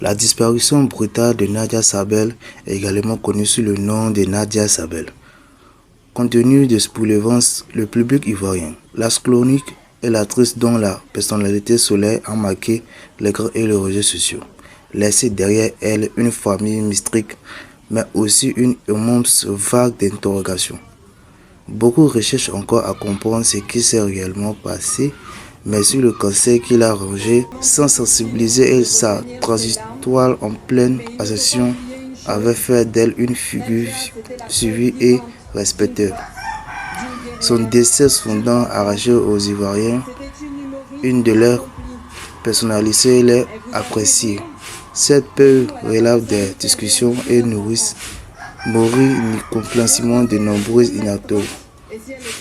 La disparition brutale de Nadia Sabel, également connue sous le nom de Nadia Sabel. Compte tenu de ce bouleversement, le public ivoirien, la chronique est l'actrice dont la personnalité solaire a marqué l'écran et les réseaux sociaux, laissant derrière elle une famille mystique, mais aussi une immense vague d'interrogations. Beaucoup recherchent encore à comprendre ce qui s'est réellement passé, mais sur le cancer qu'il a rangé, sans sensibiliser, et sa trajectoire en pleine ascension avait fait d'elle une figure suivie et respectée. Son décès cependant arraché aux Ivoiriens une de leurs personnalités les appréciées. Cette peu relève des discussions et nourrissent Maury incompréhensible de nombreux inacteurs.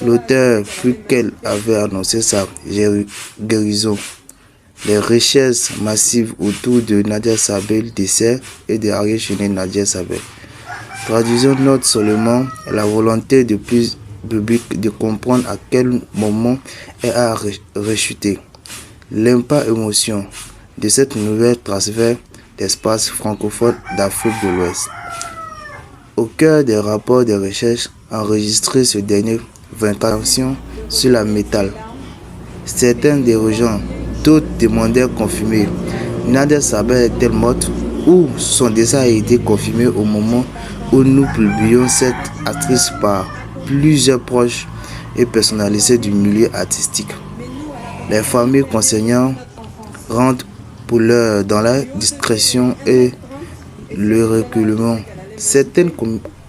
L'auteur, plus qu'elle avait annoncé sa guérison, les recherches massives autour de Nadia Sabel décès et de l'arrière-chaînée Nadia Sabel. Traduisons note seulement la volonté de plus public de comprendre à quel moment elle a rechuté. L'impact émotion de cette nouvelle transfert d'espace francophone d'Afrique de l'Ouest. Au cœur des rapports de recherche enregistrés ce dernier 24 ans sur la métal. Certains dirigeants, d'autres demandaient confirmer. Nadia Sabel est-elle morte ou son décès a été confirmé au moment où nous publions cette actrice par plusieurs proches et personnalités du milieu artistique. Les familles concernant rentrent pour l'heure dans la discrétion et le reculement. Certains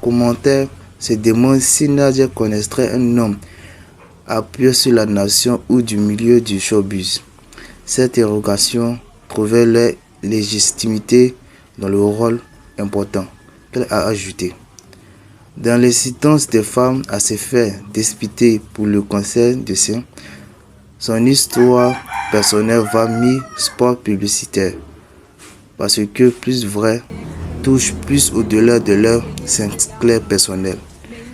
commentaires se demandent si Nadia connaîtrait un homme appuyé sur la nation ou du milieu du showbiz. Cette interrogation trouvait leur légitimité dans le rôle important qu'elle a ajouté. Dans l'existence des femmes à se faire disputer pour le cancer de sein, son histoire personnelle va mi-sport publicitaire, parce que plus vrai, touche plus au-delà de leur sinclair personnel,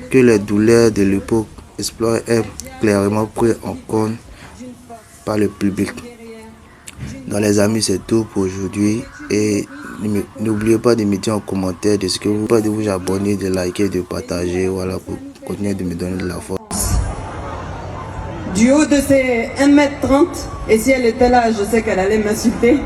que les douleurs de l'époque explorées est clairement pris en compte par le public. Dans les amis, c'est tout pour aujourd'hui et n'oubliez pas de me dire en commentaire de ce que vous pensez, de vous abonner, de liker, de partager, voilà, pour continuer de me donner de la force. Du haut de ses 1m30, et si elle était là, je sais qu'elle allait m'insulter.